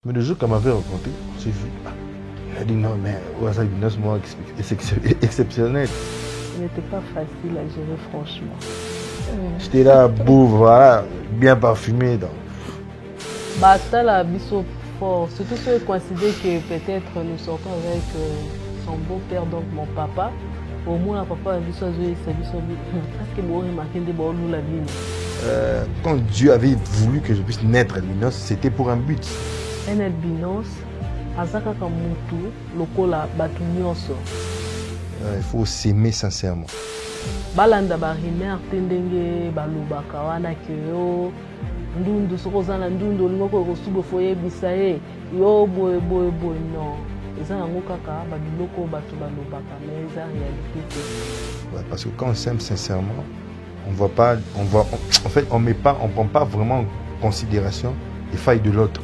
Mais le jour qu'elle m'avait rencontré, on s'est vu. Elle a dit non, mais c'est moi exceptionnel. Ce n'était pas facile à gérer, franchement. J'étais là, beau, voilà, bien parfumé. Donc. Bah, ça, la biso fort. Surtout ceux qui considèrent que peut-être nous sortons avec son beau-père, donc mon papa. Au moins, papa a vu ça, c'est biso. Parce que moi, remarqué des bons la vie. Quand Dieu avait voulu que je puisse naître albinos, c'était pour un but. Un albinos, azaka kamutu, lokola batu nyonso. Il faut s'aimer sincèrement. Balanda barimer tendenge balobaka wana kyo ndundu sokozana ndundu lingoko kosubo foye bisaye yo boy non. Eza nango kaka babiloko batu balobaka mais eza réalité. Ouais, parce que quand on s'aime sincèrement, on voit pas, en fait, on prend pas vraiment en considération les failles de l'autre.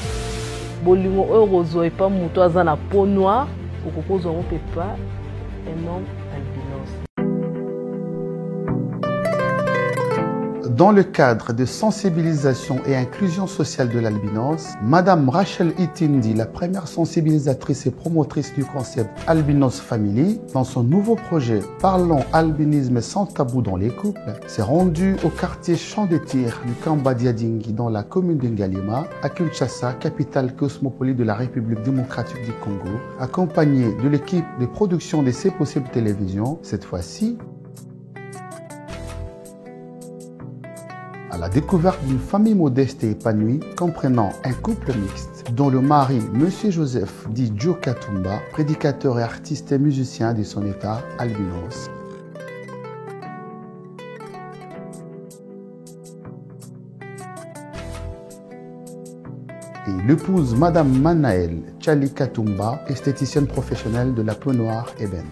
Bolingo eurozo et pas muto azana peau noire, okokozo on peut pas un homme albinos. Dans le cadre de sensibilisation et inclusion sociale de l'albinos, Madame Rachel Itindi, la première sensibilisatrice et promotrice du concept Albinos Family, dans son nouveau projet Parlons albinisme sans tabou dans les couples, s'est rendue au quartier Champ des Tirs du Kamba Diadingi dans la commune de Ngalima, à Kinshasa, capitale cosmopolite de la République démocratique du Congo, accompagnée de l'équipe de production de C'est Possible Télévision, cette fois-ci à la découverte d'une famille modeste et épanouie comprenant un couple mixte dont le mari, M. Joseph, dit Joe Katumba, prédicateur et artiste et musicien de son état, albinos. Et l'épouse Madame Manaël Chali Katumba, esthéticienne professionnelle de la peau noire ébène.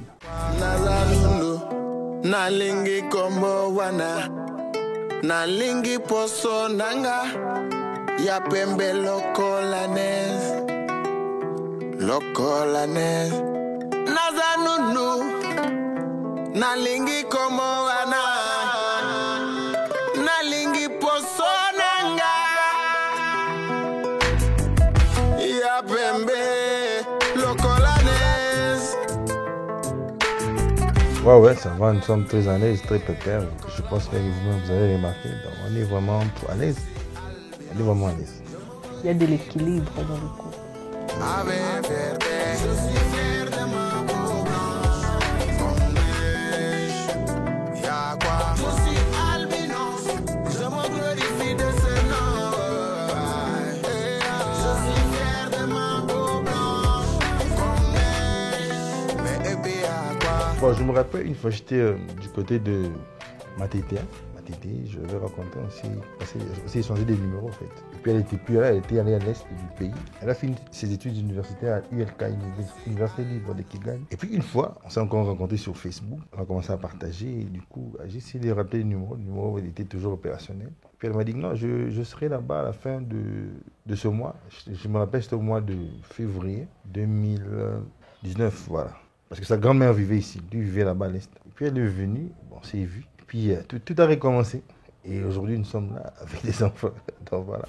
Nalingi poso nanga ya pembe lokolanes nazanunu nalingi komo wana nalingi poso nanga ya pembe lokolanes. Ouais, ça va, nous sommes très à l'aise, très pépère. Je pense que vous avez remarqué. Donc on est vraiment à l'aise. On est vraiment à l'aise. Il y a de l'équilibre dans le couple. Bon, je me rappelle une fois j'étais du côté de Matete. Je vais raconter aussi, parce qu'elle aussi changé des numéros en fait. Et puis elle était plus là, elle était allée à l'est du pays. Elle a fini ses études universitaires à ULK, Université libre de Kigali. Et puis une fois, on s'est encore rencontrés sur Facebook. On a commencé à partager et du coup, j'ai essayé de rappeler le numéro était toujours opérationnel. Puis elle m'a dit que non, je serai là-bas à la fin de ce mois. Je me rappelle, c'était au mois de février 2019, voilà. Parce que sa grand-mère vivait ici, lui vivait là-bas à l'est. Et puis elle est venue, bon, on s'est vu. Et puis tout a recommencé. Et aujourd'hui, nous sommes là avec des enfants. Donc voilà.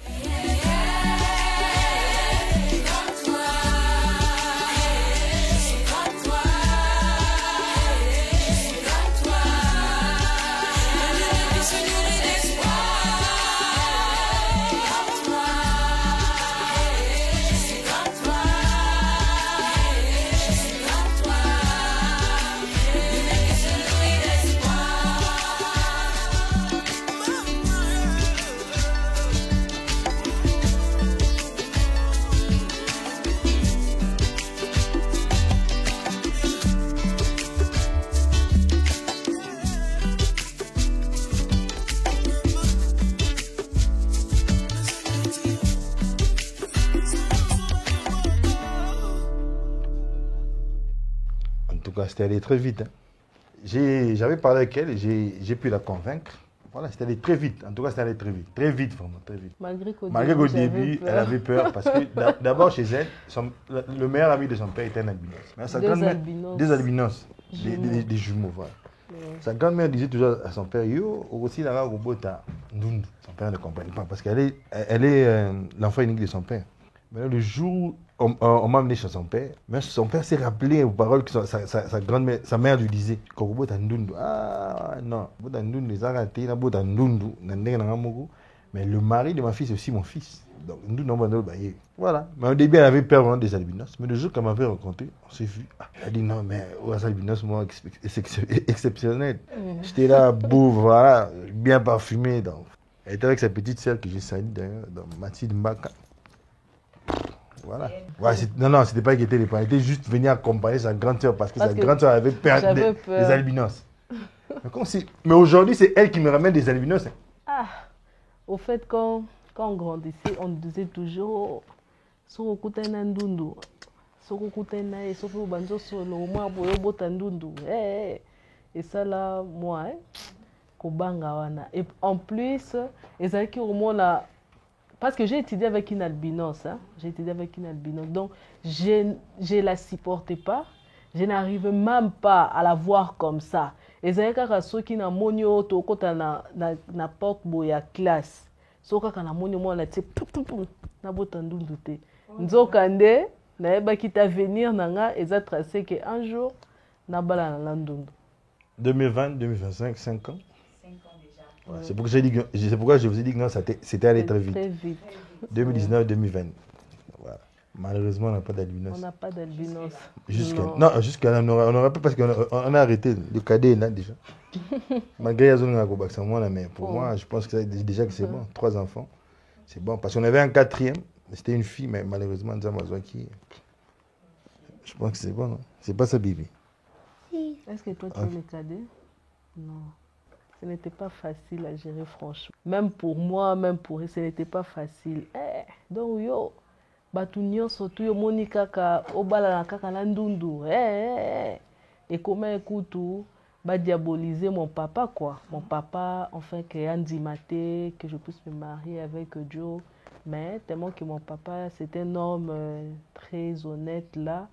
C'était allé très vite. Hein. J'avais parlé avec elle et j'ai pu la convaincre. Voilà, c'était allé très vite. En tout cas, c'était allé très vite. Très vite, vraiment, très vite. Malgré qu'au début, elle avait peur parce que d'abord, chez elle, le meilleur ami de son père était un albinos. Des albinos. Des jumeaux, voilà. Ouais. Sa grand-mère disait toujours à son père, yo, aussi là, Robota, son père ne comprenait pas parce qu'elle est l'enfant unique de son père. Mais le jour où on m'a amené chez son père, mais son père s'est rappelé aux paroles que sa grand-mère, sa mère lui disait. Ah non, mais le mari de ma fille, c'est aussi mon fils. Donc, voilà. Mais au début, elle avait peur vraiment des albinos. Mais le jour qu'elle m'avait rencontré, on s'est vu. Elle a dit non, mais les albinos, moi, exceptionnel. J'étais là, beau, voilà, bien parfumé. Donc. Elle était avec sa petite sœur que j'ai saluée d'ailleurs, dans Mathilde Mbaka. Voilà. Ouais, non, c'était pas qu'elle était les parents. Elle était juste venue accompagner sa grande sœur parce que sa grande sœur avait peur des albinos. Mais aujourd'hui, c'est elle qui me ramène des albinos. Hein. Ah, au fait, quand on grandissait, on disait toujours Sokokutena ndundu. Sokokutena et Soko Banjo Solo, moi, Boyobota ndundu. Et ça là, moi, Kobanga wana. Et en plus, Ezaki au moins là. Parce que j'ai étudié avec une albinos, hein? J'ai étudié avec une albinos, donc je ne la supportais pas, je n'arrivais même pas à la voir comme ça. Et c'est quand ceux qui n'ont monio to kota na porte boya classe, ceux qui n'ont monio moi la tse na botandu douté. Nzokande na eba kita venir nanga eza tracé que un jour na bala na landundu. 2020, 2025, 5 ans. Ouais, c'est pourquoi je vous ai dit que non, c'était allé très vite. 2019, 2020. Voilà. Malheureusement, on n'a pas d'albinos. On n'a pas d'albinos. Jusqu'à là, on n'aurait pas parce qu'on a arrêté le cadet là déjà. Malgré la zone de mais pour moi, je pense que déjà que c'est bon. 3 enfants, c'est bon. Parce qu'on avait un 4e, c'était une fille, mais malheureusement, je pense que c'est bon. Non? C'est pas ça, bébé. Est-ce que toi, tu es le cadet? Non. Ce n'était pas facile à gérer, franchement. Même pour moi, même pour eux, ce n'était pas facile. Donc, yo, batunyo surtout yo moni kaka obala kaka na ndundu. Et comment écoute ba diaboliser mon papa quoi. Mon papa, enfin, qui a ndimaté, que je puisse me marier avec Joe. Mais tellement que mon papa, c'est un homme très honnête là.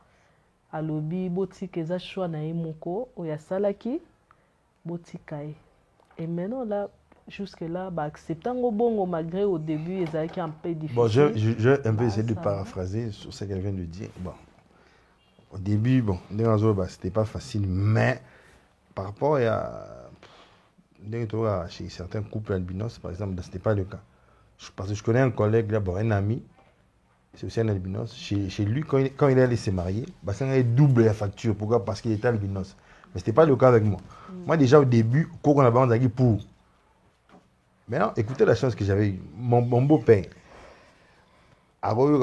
À l'obi, boti keza choix na imoko, oya salaki, boti kai. Et maintenant, là, jusque-là, bah, acceptant au bon, malgré au début, ils avaient un peu difficile. Bon, je vais un peu essayer de paraphraser sur ce qu'elle vient de dire. Bon, au début, bon, c'était pas facile, mais par rapport à chez certains couples albinos, par exemple, ce n'était pas le cas. Parce que je connais un collègue, là, bon, un ami, c'est aussi un albinos. Chez lui, quand il allait se marier, bah, ça allait doubler la facture. Pourquoi? Parce qu'il était albinos. Mais ce n'était pas le cas avec moi. Moi, déjà au début, on avait entendu pour. Maintenant, écoutez la chance que j'avais eue. Mon beau-père, avant, il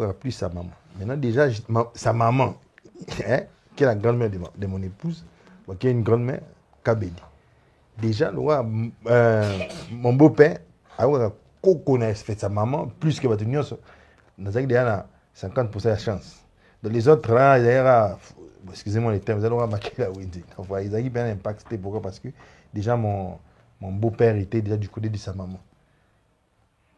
a plus sa maman. Maintenant, déjà, sa maman, qui est la grand-mère de mon épouse, qui est une grand-mère, Kabedi. Déjà, mon beau-père, il connaît sa maman, plus que votre union, nous avons déjà 50% de chance. Donc les autres, là, d'ailleurs, excusez-moi les termes, ils ont marqué la Wendy. Ils ont bien impacté. Pourquoi? Parce que déjà mon beau-père était déjà du côté de sa maman.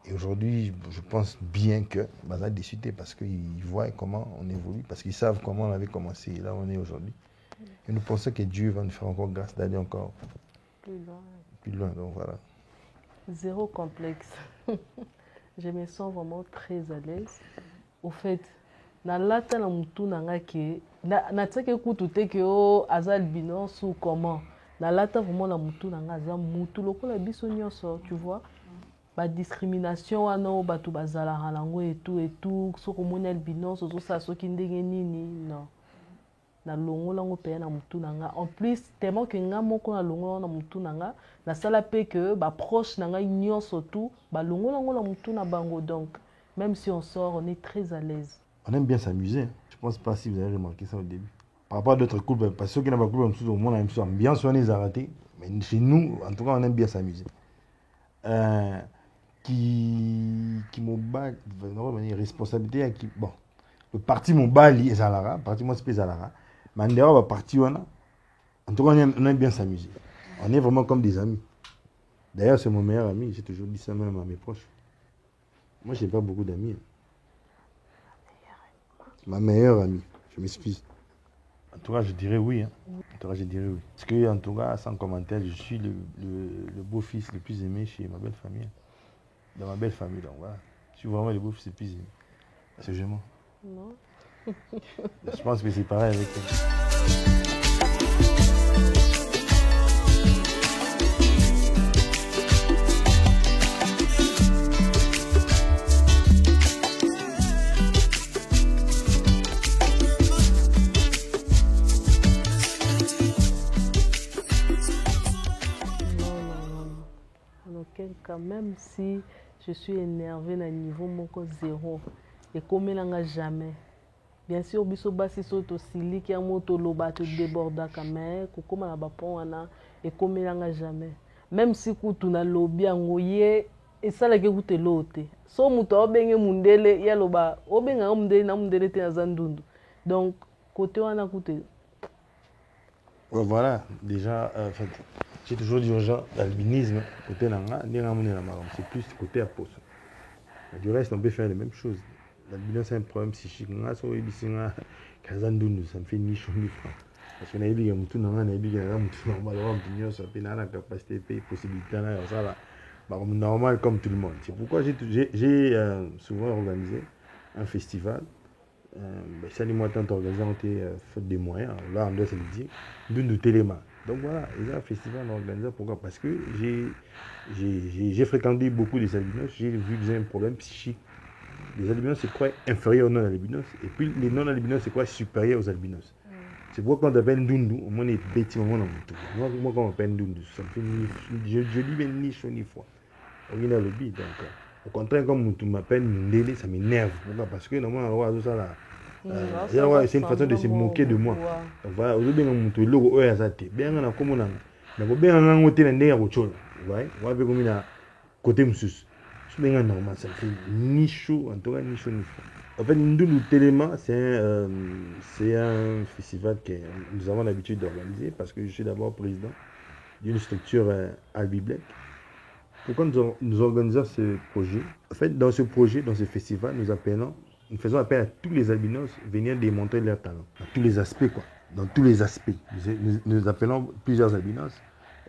Et aujourd'hui, je pense bien que ça a décidé parce qu'ils voient comment on évolue, parce qu'ils savent comment on avait commencé et là on est aujourd'hui. Et nous pensons que Dieu va nous faire encore grâce d'aller encore plus loin. Donc voilà. Zéro complexe. Je me sens vraiment très à l'aise. Au fait, na lata na mutu nanga ke na tseke kutu te ke o azal binos ou comment na lata vraiment na mutu nanga azal mutu lokola biso nyonso, tu vois. Ba discrimination wana o batu bazala halango et tout soko moni albinos ozo sa soki ndenge nini non. Na longo lango pe na mutu nanga. En plus, tellement que nga moko na longo na mutu nanga, na sala pe que ba proche nanga nyonso tout, ba longo lango na mutu na bango donc même si on sort, on est très à l'aise. On aime bien s'amuser. Je ne pense pas si vous avez remarqué ça au début. Par rapport à d'autres couples, parce que ceux qui n'ont pas de couple, au moins, on aime bien soigner les arrêtés. Mais chez nous, en tout cas, on aime bien s'amuser. Qui m'ont bat, une responsabilité, bon, le parti m'ont bat, c'est Zalara, le parti moi c'est Zalara. Mais en dehors, le parti, en tout cas, on aime bien s'amuser. On est vraiment comme des amis. D'ailleurs, c'est mon meilleur ami, j'ai toujours dit ça même à mes proches. Moi, je n'ai pas beaucoup d'amis. Ma meilleure amie, je m'excuse. En tout cas, je dirais oui. Hein. En tout cas, je dirais oui. Parce que, en tout cas, sans commentaire, je suis le beau-fils le plus aimé chez ma belle famille. Dans ma belle famille, donc voilà. Si vraiment les bouffes s'épuisent, c'est gémeaux. Non. Je pense que c'est pareil avec eux. En aucun cas, même si je suis énervée à niveau mon zéro, et comme il jamais. Bien sûr, biso basi soto sili qui a moto loba te déborda kamé, comme la bapona et comme il jamais. Même si tu na lobby angoye et ça la que tu lote. So muto obenge mundele ya loba obenga mundele na mundele te azandundu. Donc côté wana côté. Voilà, déjà, j'ai toujours dit aux gens, l'albinisme, côté nanga, c'est plus côté apôtre. Du reste, on peut faire les mêmes choses. L'albinisme, c'est un problème psychique. Ça me fait ni chaud ni froid. Parce que nous avons tout normal, normal comme tout le monde. C'est pourquoi j'ai souvent organisé un festival. Ça dit moi tant organisé, on fait des moyens. Là, on doit se le dire. D'une téléma. Donc voilà, il y a un festival organisé. Pourquoi? Parce que j'ai fréquenté beaucoup des albinos. J'ai vu qu'ils ont un problème psychique. Les albinos, c'est quoi inférieur aux non-albinos. Et puis les non-albinos, c'est quoi supérieur aux albinos. C'est pourquoi quand on appelle Ndundu, au moins les petits moments dans mon tour. Moi, quand on appelle Ndundu, ça me fait je dis même ni chaud ni froid. On est dans le but. Donc, au contraire, comme tu m'appelles Ndele, ça m'énerve. Pourquoi? Parce que normalement, on va tout ça là. C'est une façon de se moquer de moi. Donc voilà, aujourd'hui, on a logo OSAT. Bien, on a comme on a. Mais bien, on a un côté de autre chose. Vous voyez, on va voir comme il a côté monsieur. C'est bien normal, ça fait ni chaud, en tout cas ni chaud ni froid. En fait, Ndundu Téléma, c'est un festival que nous avons l'habitude d'organiser parce que je suis d'abord président d'une structure Albi Black. Pourquoi nous organisons ce projet? En fait, dans ce projet, dans ce festival, nous faisons appel à tous les albinos venir démontrer leur talent. Dans tous les aspects, quoi. Dans tous les aspects. Nous appelons plusieurs albinos.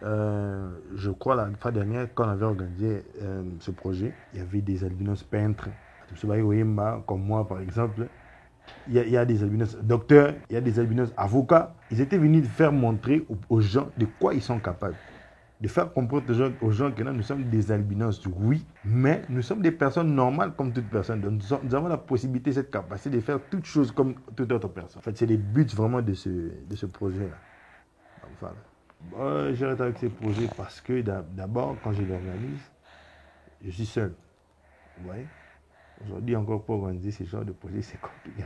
Je crois la fois dernière, quand on avait organisé ce projet, il y avait des albinos peintres. Comme moi, par exemple. Il y a des albinos docteurs, il y a des albinos avocats. Ils étaient venus faire montrer aux gens de quoi ils sont capables. De faire comprendre aux gens que là, nous sommes des albinos, oui, mais nous sommes des personnes normales comme toute personne. Donc, nous avons la possibilité, cette capacité de faire toutes choses comme toute autre personne. En fait, c'est le but vraiment de ce projet-là. Voilà. J'arrête avec ce projet parce que d'abord, quand je l'organise, je suis seul. Vous voyez? Aujourd'hui, encore pour organiser ce genre de projet, c'est compliqué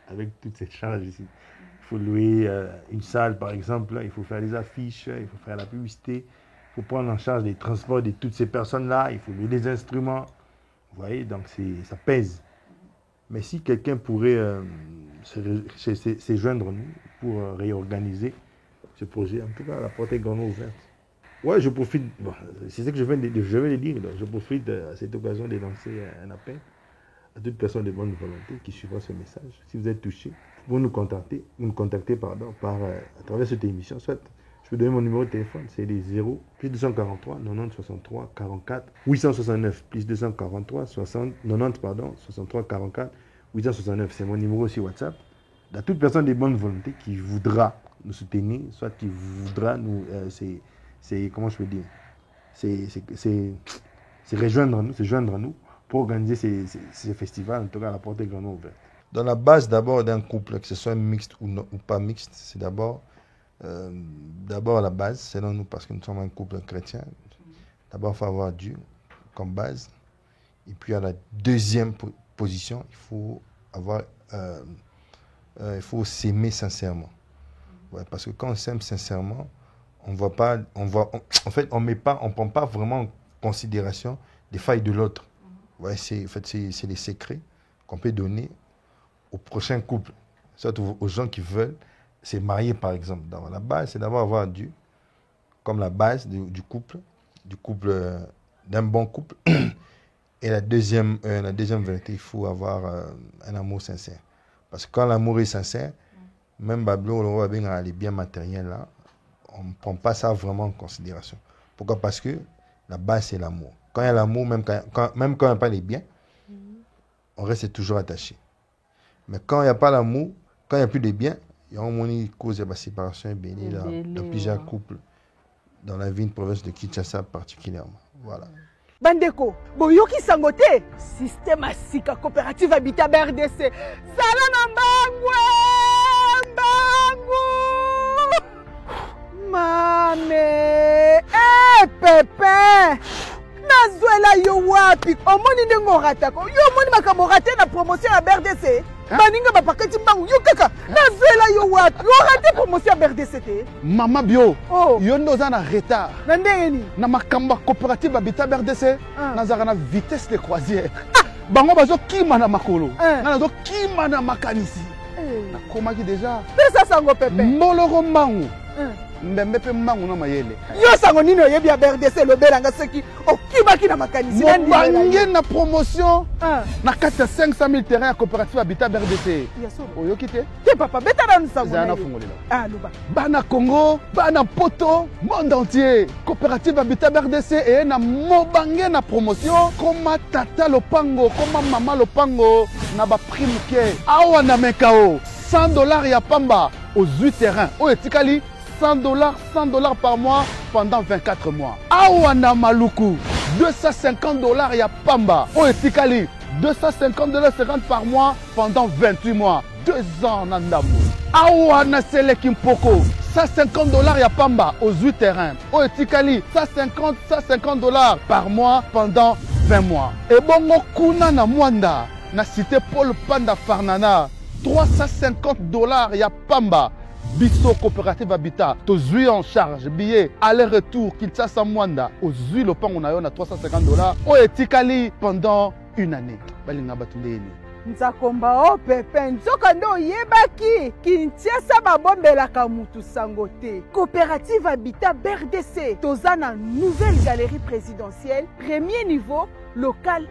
avec toutes ces charges ici. Il faut louer une salle, par exemple, il faut faire les affiches, il faut faire la publicité. Il faut prendre en charge les transports de toutes ces personnes-là, il faut louer des instruments. Vous voyez, donc ça pèse. Mais si quelqu'un pourrait se joindre nous pour réorganiser ce projet, en tout cas, la porte est grandement ouverte. Ouais, je profite, bon, c'est ce que je vais le dire, donc je profite à cette occasion de lancer un appel à toute personne de bonne volonté qui suivra ce message. Si vous êtes touché, vous nous contacter à travers cette émission, soit je peux donner mon numéro de téléphone, c'est les 0 plus 243 90 63 44 869 plus 243 60 90 63 44 869. C'est mon numéro aussi WhatsApp. À toute personne de bonne volonté qui voudra nous soutenir, soit qui voudra nous, comment je peux dire, c'est rejoindre nous pour organiser ces festivals. En tout cas, la porte est grandement ouverte. Dans la base d'abord d'un couple, que ce soit mixte ou pas mixte, c'est d'abord la base, selon nous, parce que nous sommes un couple chrétien. D'abord, il faut avoir Dieu comme base. Et puis, à la deuxième position, il faut s'aimer sincèrement. Ouais, parce que quand on s'aime sincèrement, on ne prend pas vraiment en considération les failles de l'autre. Ouais, c'est les secrets qu'on peut donner au prochain couple, surtout aux gens qui veulent se marier, par exemple. Dans la base, c'est d'abord avoir Dieu comme la base du couple, d'un bon couple. Et la deuxième vérité, il faut avoir un amour sincère. Parce que quand l'amour est sincère, même les biens matériels, là, on ne prend pas ça vraiment en considération. Pourquoi? Parce que la base, c'est l'amour. Quand il y a l'amour, même quand il n'y a pas les biens, on reste toujours attaché. Mais quand il n'y a pas l'amour, quand il n'y a plus de biens, il y a une cause de séparation bénie dans plusieurs couples dans la ville province de Kinshasa particulièrement. Voilà. Bandeko, boyoki sangote, système asika coopérative habitat BRDC. Salana mbangwe, mbangu. Mame, Pepe. Nazwela yo wapi? Omoni ndengo ratako. Yo moni makambo raté na promotion ya BRDC. Baninga bapakati mbangu yo kaka. Nazwela yo wapi? Yo raté promotion ya BRDC te. Mama bio. Oh. Yo ndoza na retard. Na ndenge Na makambo coopérative habitat BRDC. Nazaka na vitesse de croisière. Bango bazo kima na makolo. Nazo kima na makanisi. Nakomaki déjà. Pesa sango Pepe. Moloro mbangu. Mbembe pe mbangu na mayele. Yo sango nino yebi ya BRDC lobelanga soki okimaki na makanisi na ndimela. Na promotion na 500 000 terrains à coopérative habitat BRDC. Oyo kite? Te papa beta na nsango. Zana fungolela. Ah luba. Bana Congo, bana Poto, monde entier. Coopérative habitat BRDC et na mobange na promotion comme tata lopango, comme mama lopango na ba prime ke. Awa na mekao. $100 ya pamba aux 8 terrains. O etikali $100 par mois pendant 24 mois. Awana Maluku, $250 ya pamba. O etikali, $250 par mois pendant 28 mois. 2 ans Nandamu. Awana Selekimpoko, $150 ya pamba aux 8 terrains. O etikali, $150 par mois pendant 20 mois. Et bongo kuna na Mwanda, na cité Paul Panda Farnana, $350 ya pamba. Bisso coopérative habitat, tozui en charge, billet, aller-retour, Kinshasa Mwanda, ozui le pan on a $350, o etikali pendant une année. Balinga batundeni. Nzakomba o Pepe, nzoka ndo yebaki, Kinshasa babombelaka mutu sangote. Coopérative habitat BRDC, tozana nouvelle galerie présidentielle, premier niveau, local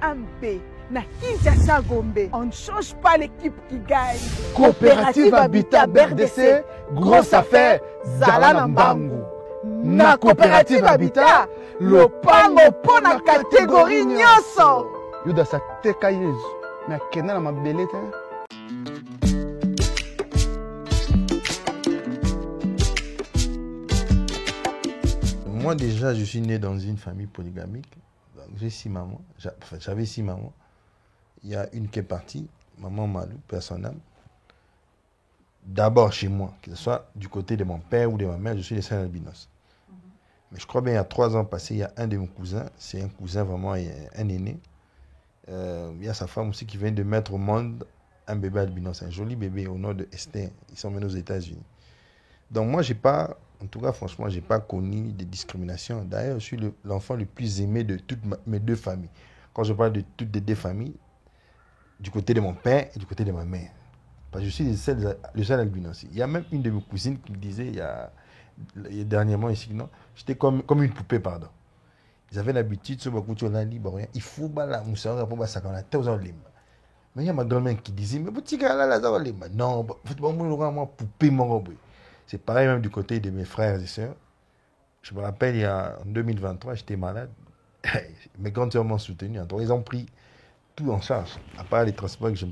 1B. Na Kinshasa Gombe, on ne change pas l'équipe qui gagne. Coopérative Habitat BRDC, grosse affaire, Zalana Mbangu. Na Coopérative Habitat, le pango pour la catégorie nyonso. Yuda sa teka yezu, na kena na mabelete. Moi déjà, je suis né dans une famille polygamique. J'ai 6 mamans, j'avais 6 mamans. Il y a une qui est partie, maman Malou, personne. D'abord chez moi, que ce soit du côté de mon père ou de ma mère, je suis le seul albinos. Mais je crois bien il y a 3 ans passés, il y a un de mes cousins, c'est un cousin vraiment, un aîné. Il y a sa femme aussi qui vient de mettre au monde un bébé albinos, un joli bébé au nom de Esther. Ils sont venus aux États-Unis. Donc moi, j'ai pas, en tout cas franchement, j'ai pas connu de discrimination. D'ailleurs, je suis l'enfant le plus aimé de toutes mes 2 familles. Quand je parle de toutes les 2 familles, du côté de mon père et du côté de ma mère. Parce que je suis le seul albinos. Il y a même une de mes cousines qui me disait, il y a dernièrement ici, non, j'étais comme une poupée, pardon. Ils avaient l'habitude, il faut la moussara pour ça quand on a mais il y a ma grand-mère qui disait, mais non, poupée, c'est pareil même du côté de mes frères et sœurs. Je me rappelle, en 2023, j'étais malade. Mes grandes sœurs m'ont soutenu. Ils ont pris tout en charge, à part les transports que je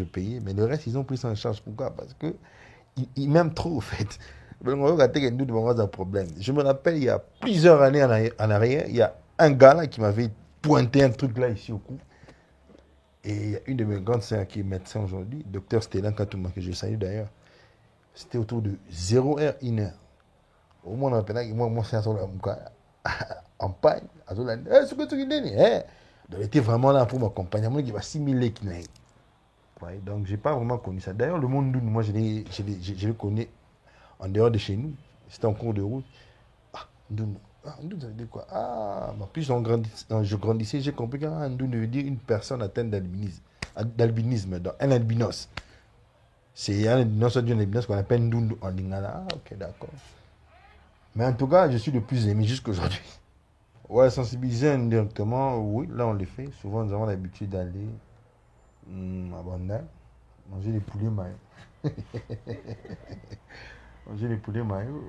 payais, mais le reste, ils ont pris ça en charge. Pourquoi? Parce qu'ils m'aiment trop, en fait. Je me rappelle, il y a plusieurs années en arrière, il y a un gars là qui m'avait pointé un truc là, ici au cou. Et il y a une de mes grandes sœurs qui est médecin aujourd'hui, docteur Stélan Katouma, que je salue d'ailleurs. C'était autour de 0h, 1h. Au moins, on appelle moi, c'est en pagne. Ce que tu dis, donc, il était vraiment là pour m'accompagner. Moi, il va 6 000 kinaïs. Ouais, donc, je n'ai pas vraiment connu ça. D'ailleurs, le monde, moi, je le connais en dehors de chez nous. C'était en cours de route. Ndoun, ça veut dire quoi? Plus je grandissais, j'ai compris que Ndoun veut dire une personne atteinte d'albinisme, un albinos. C'est un albinos qu'on appelle Ndoun en lingala. Ok, d'accord. Mais en tout cas, je suis le plus aimé jusqu'aujourd'hui. Ouais, sensibiliser indirectement, oui, là on le fait. Souvent nous avons l'habitude d'aller à Banda, manger les poulets maillots. Manger les poulets maillots.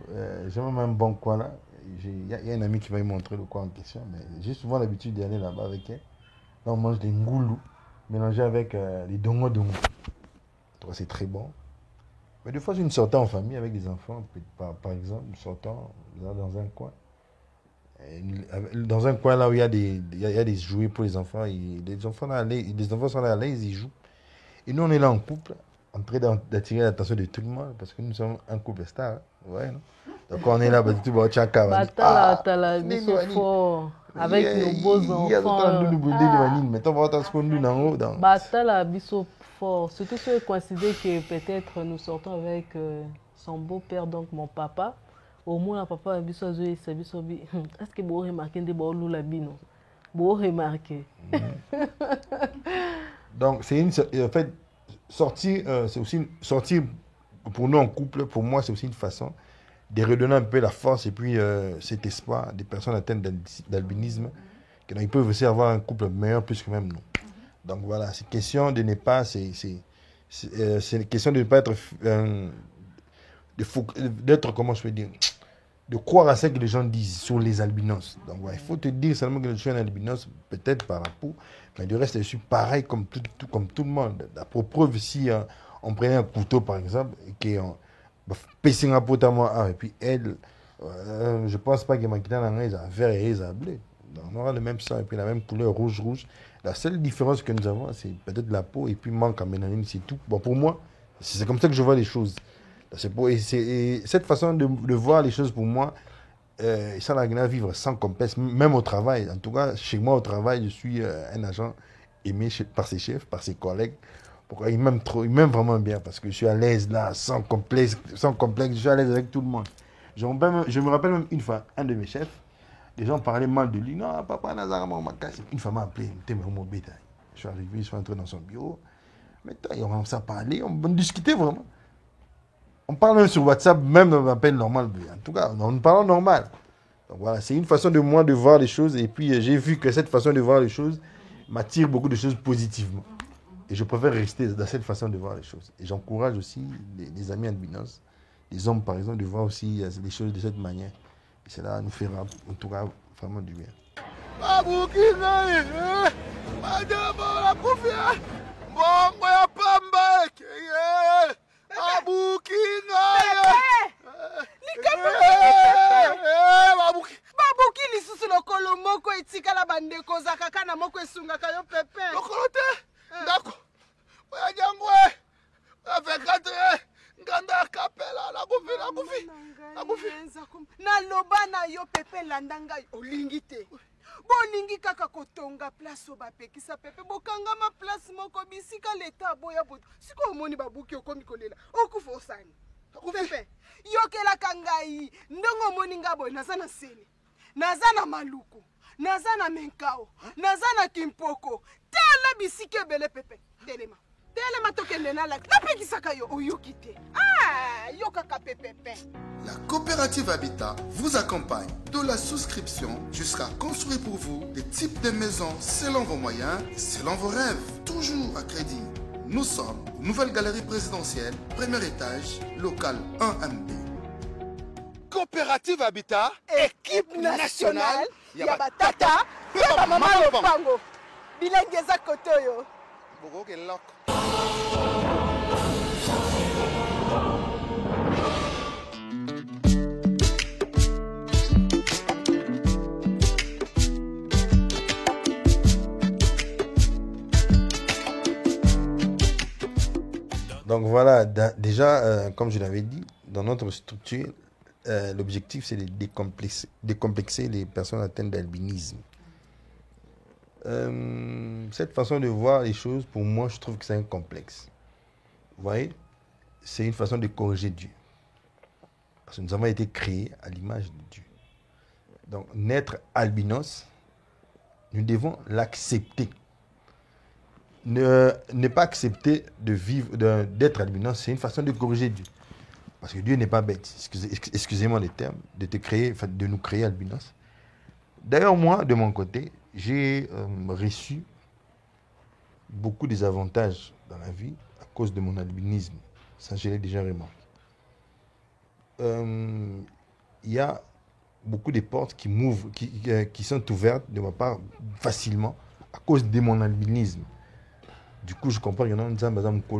J'ai même un bon coin là. Il y a un ami qui va me montrer le coin en question, mais j'ai souvent l'habitude d'aller là-bas avec elle. Là on mange des ngoulous. mélangé avec les dongo-dongo. C'est très bon. Mais des fois, je sortais en famille avec des enfants, par exemple, nous sortons là, dans un coin. Dans un coin là où il y a des jouets pour les enfants. Les enfants sont là à l'aise, ils jouent. Et nous, on est là en couple, en train d'attirer l'attention de tout le monde, parce que nous sommes un couple star. Hein. Ouais, non? Donc on est là, tout le monde tchaka. Tala, biso fort, avec nos beaux enfants. Mais on va entendre ce qu'on nous en haut. Batala, biso fort. Surtout ceux qui considèrent que peut-être nous sortons avec son beau-père, donc mon papa. Au moins, papa, biso zoé, c'est biso bi. Est-ce que vous remarquez des beaux la bino? Vous remarquez. Donc, en fait, sortir, c'est aussi sortir pour nous en couple, pour moi, c'est aussi une façon de redonner un peu la force et puis cet espoir des personnes atteintes d'albinisme, qu'ils peuvent aussi avoir un couple meilleur plus que même nous. Donc voilà, c'est question de ne pas, c'est une question de ne pas être, d'être, comment je peux dire, de croire à ce que les gens disent sur les albinos. Donc voilà, il faut te dire seulement que je suis un albinos, peut-être par rapport, mais du reste, je suis pareil comme tout le monde. Pour preuve, si on prenait un couteau, par exemple, et qu'on pèse un pot à moi, et puis elle, je pense pas que ma quitte en a vert et a bleu. Donc, on aura le même sang et puis la même couleur rouge. La seule différence que nous avons, c'est peut-être la peau et puis manque en mélanine, c'est tout. Bon, pour moi, c'est comme ça que je vois les choses. Et cette façon de voir les choses, pour moi, ça n'a rien à vivre sans complexe, même au travail. En tout cas, chez moi au travail, je suis un agent aimé par ses chefs, par ses collègues. Pourquoi ils m'aiment vraiment bien, parce que je suis à l'aise là, sans complexe, je suis à l'aise avec tout le monde. Je me rappelle même une fois, un de mes chefs, les gens parlaient mal de lui. Non, papa, une fois m'a appelé, je suis arrivé, je suis entré dans son bureau. Mais on commence à parler, on discutait vraiment. On parle même sur WhatsApp, même dans un appel normal. En tout cas, on parle normal. Donc voilà, c'est une façon de moi de voir les choses. Et puis, j'ai vu que cette façon de voir les choses m'attire beaucoup de choses positivement. Et je préfère rester dans cette façon de voir les choses. Et j'encourage aussi les amis albinos, les hommes par exemple, de voir aussi les choses de cette manière. Et cela nous fera, en tout cas, vraiment du bien. Babuki lisusu lokolo moko etikala bandeko za kaka na moko esungaka yo pepe. Lokolo te. Ndako. Oya jangwe. Avekate. Nganda kapela la kufi. Na loba na yo pepe landanga olingi te. Bolingi kaka kotonga place o bapekisa pepe bokanga ma place moko bisika leta boya boto. Siko omoni babuki okomi kolela. Okufa osani. Pepe. Yokela kangai ndongo moni ngabo nazana sene. Nazana maluku. Nazana menkao. Nazana kimpoko. Tala bisike bele pepe. Telema. Telema tokende na la. Napekisaka yo oyokite. Ah, yokaka pepe. La coopérative Habitat vous accompagne de la souscription jusqu'à construire pour vous des types de maisons selon vos moyens et selon vos rêves. Toujours à crédit. Nous sommes Nouvelle Galerie Présidentielle, premier étage, local 1MB. Coopérative Habitat, équipe nationale, Yabatata, Papa Maman Lopango. Bilengeza Kotoyo. Donc voilà, déjà, comme je l'avais dit, dans notre structure, l'objectif c'est de décomplexer les personnes atteintes d'albinisme. Cette façon de voir les choses, pour moi, je trouve que c'est un complexe. Vous voyez, c'est une façon de corriger Dieu. Parce que nous avons été créés à l'image de Dieu. Donc, naître albinos, nous devons l'accepter. Ne pas accepter de vivre, d'être albinos, c'est une façon de corriger Dieu. Parce que Dieu n'est pas bête. Excusez-moi les termes, de nous créer albinos. D'ailleurs, moi, de mon côté, j'ai reçu beaucoup des avantages dans la vie à cause de mon albinisme. Ça, je l'ai déjà remarqué. Il y a beaucoup de portes qui m'ouvrent, qui sont ouvertes de ma part facilement à cause de mon albinisme. Du coup, je comprends que non,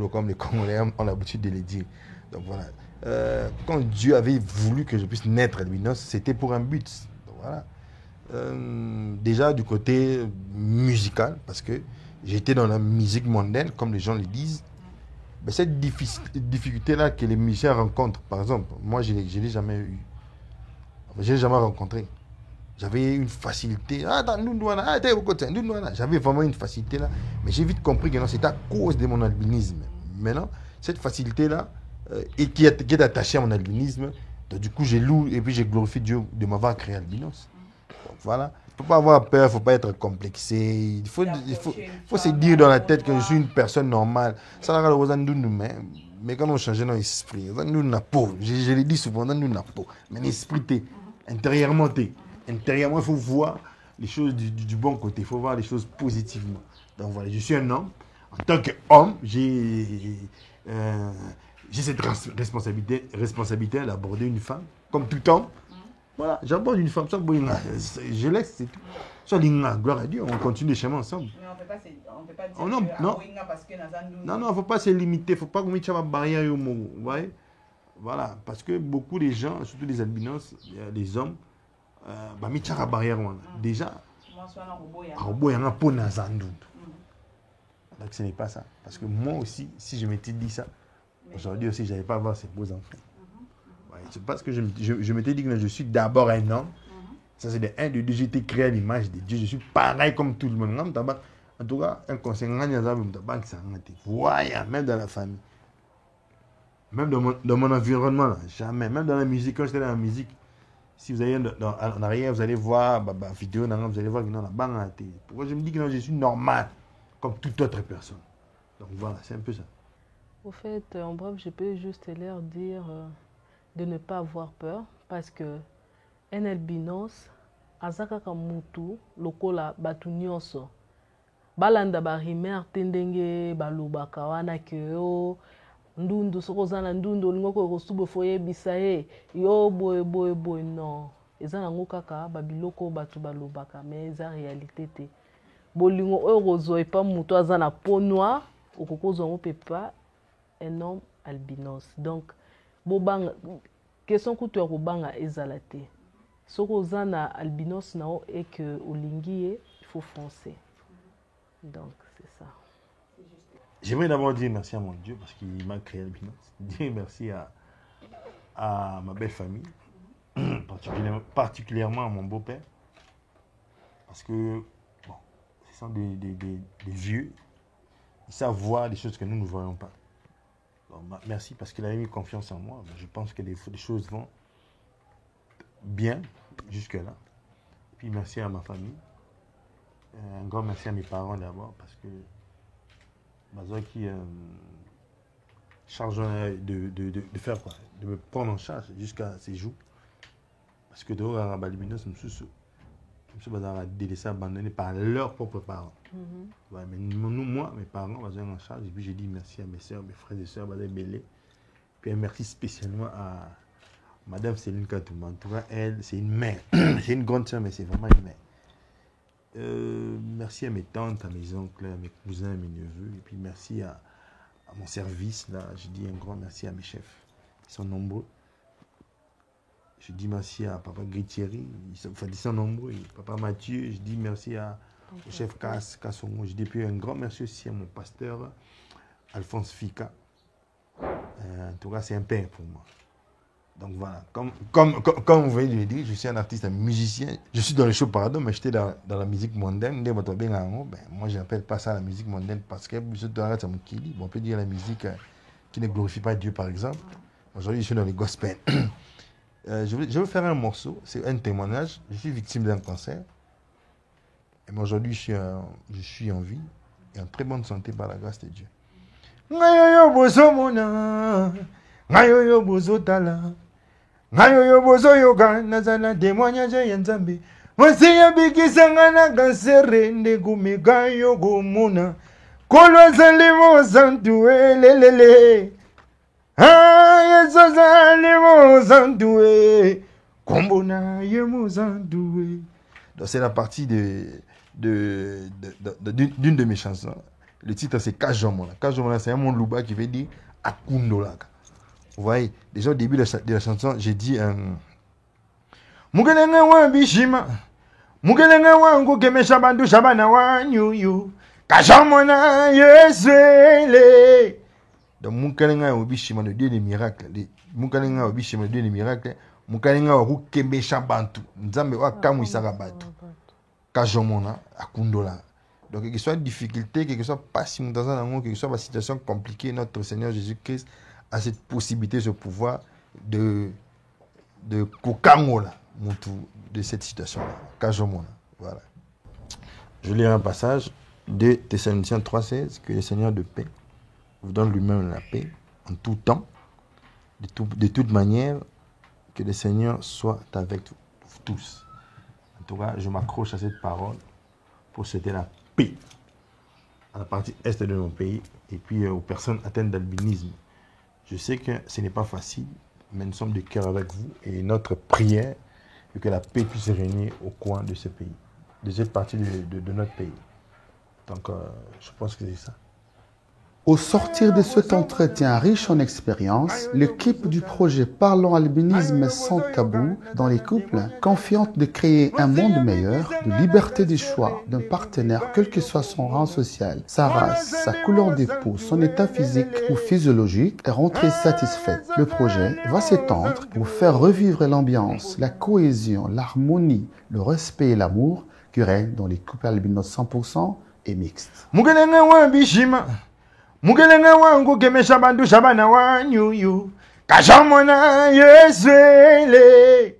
comme les Congolais ont l'habitude de le dire. Donc voilà. Quand Dieu avait voulu que je puisse naître albinos, c'était pour un but. Donc, voilà. Déjà du côté musical, parce que j'étais dans la musique mondaine, comme les gens le disent. Mais cette difficulté-là que les musiciens rencontrent, par exemple, moi je ne l'ai jamais eu. Je ne l'ai jamais rencontré. J'avais une facilité. J'avais vraiment une facilité là. Mais j'ai vite compris que non, c'est à cause de mon albinisme. Maintenant, cette facilité-là, et qui est attachée à mon albinisme, donc, du coup, j'ai loué et puis j'ai glorifié Dieu de m'avoir créé albinos. Donc voilà. Il ne faut pas avoir peur, il ne faut pas être complexé. Il faut se dire dans la tête que je suis une personne normale. Ça, mais quand on change dans l'esprit, je le dis souvent, mais l'esprit, intérieurement, il faut voir les choses du bon côté, il faut voir les choses positivement. Donc voilà, je suis un homme. En tant qu'homme, j'ai cette responsabilité d'aborder une femme, comme tout homme. Voilà, j'aborde une femme, je laisse, c'est tout. Soit gloire à Dieu, on continue les chemins ensemble. Mais on ne peut pas dire parce que non, il ne faut pas se limiter, il ne faut pas mettre une barrière au mot. Vous voyez? Voilà, parce que beaucoup de gens, surtout les albinos, les hommes, mettent une barrière. Déjà, donc ce n'est pas ça. Parce que moi aussi, si je m'étais dit ça, aujourd'hui aussi, je n'allais pas avoir ces beaux enfants. C'est parce que je m'étais dit que je suis d'abord un homme. Ça, c'est de un, de deux, j'ai été créé à l'image de Dieu. Je suis pareil comme tout le monde. En tout cas, un conseil, voilà, même dans la famille. Même dans mon environnement, là, jamais. Même dans la musique, quand j'étais dans la musique, si vous allez en arrière, vous allez voir la vidéo, vous allez voir que non, la banque a été. Pourquoi je me dis que non, je suis normal, comme toute autre personne. Donc voilà, c'est un peu ça. Au fait, en bref, je peux juste leur dire de ne pas avoir peur, parce que un albinos, azaka kamutu, lokola batu nyonso. Balanda barimer tendenge balubaka wana kyo ndundu sokozana ndundu lingoko kosubo foye bisaye yo boy non ezana ngokaka babiloko batu balubaka mais eza réalité te bolingo oyo kozwa epa mutu azana peau noire okokozwa ngo pepa un homme albinos. Donc bobanga question kutu ya kobanga ezala te sokozana albinos nao et que olingi il faut foncer. Donc, c'est ça. J'aimerais d'abord dire merci à mon Dieu parce qu'il m'a créé albinos. Dire merci à ma belle famille, particulièrement à mon beau-père. Parce que, bon, ce sont des vieux. Ils savent voir des choses que nous ne voyons pas. Donc, merci parce qu'il a mis confiance en moi. Je pense que les choses vont bien jusque-là. Puis merci à ma famille. Un grand merci à mes parents d'abord parce que Bazo qui charge de faire quoi, de me prendre en charge jusqu'à ces jours. Parce que dehors à Balibinos, je suis délaissé, abandonné par leurs propres parents. Ouais, mais moi, mes parents, Bazo en charge. Et puis j'ai dit merci à mes soeurs, mes frères et sœurs, Bazo Belé. Puis un merci spécialement à Madame Céline Katouma. En tout cas, elle, c'est une mère. C'est une grande sœur, mais c'est vraiment une mère. Merci à mes tantes, à mes oncles, à mes cousins, à mes neveux. Et puis merci à mon service. Là, je dis un grand merci à mes chefs. Ils sont nombreux. Je dis merci à Papa Gritieri. Ils sont nombreux. Et Papa Mathieu. Je dis merci au chef Kassongo. Je dis puis un grand merci aussi à mon pasteur Alphonse Fika. En tout cas, c'est un père pour moi. Donc voilà, comme vous voyez, je le dire, je suis un artiste, un musicien. Je suis dans le show Paradis, mais j'étais dans la musique mondaine. Moi, je n'appelle pas ça la musique mondaine parce que on peut dire la musique qui ne glorifie pas Dieu, par exemple. Aujourd'hui, je suis dans les gospel. Je veux faire un morceau, c'est un témoignage. Je suis victime d'un cancer. Et aujourd'hui, je suis en vie et en très bonne santé par la grâce de Dieu. Ngayo bozo yoga nazana témoignage ya Nzambe Masiya bikisanga na kansere ndegumika yogumuna Kolwa limo santuwe lelele Yeso limo santuwe Kombona yemo santuwe. Donc c'est la partie d'une de mes chansons. Le titre c'est Kajomona. Kajomona, c'est un mot louba qui veut dire Akundolaka. Vous voyez, déjà au début de la chanson, j'ai dit Mugelenga wa bishima. Mugelenga wa ngukeme shabandu shabana wa nyuyu. Kajomona yesele. Donc Mugelenga wa bishima, le dieu des miracles. Mugelenga wa bishima, le dieu des miracles. Mugelenga wa ngukeme shabandu. Nzambe wa kamu isarabatu. Kajomona akundola. Donc, quelle que soit la difficulté, quelle que soit pas si dans un amour, quelle que soit la situation compliquée, notre Seigneur Jésus-Christ a cette possibilité, ce pouvoir de kokangola de cette situation-là. Kajomona. Voilà. Je lis un passage de Thessaloniciens 3,16, que le Seigneur de paix vous donne lui-même la paix en tout temps, de toute manière, que le Seigneur soit avec vous tous. En tout cas, je m'accroche à cette parole pour souhaiter la paix à la partie est de nos pays et puis aux personnes atteintes d'albinisme. Je sais que ce n'est pas facile, mais nous sommes de cœur avec vous et notre prière est que la paix puisse régner au coin de ce pays, de cette partie de notre pays. Donc, je pense que c'est ça. Au sortir de cet entretien riche en expérience, l'équipe du projet Parlons Albinisme sans tabou dans les couples, confiante de créer un monde meilleur, de liberté du choix d'un partenaire, quel que soit son rang social, sa race, sa couleur de peau, son état physique ou physiologique, est rentrée satisfaite. Le projet va s'étendre pour faire revivre l'ambiance, la cohésion, l'harmonie, le respect et l'amour qui règnent dans les couples albinos 100% et mixtes. Mugelenga wangu kemesha bandu shabana wa nyuyu. Kajomona yesele.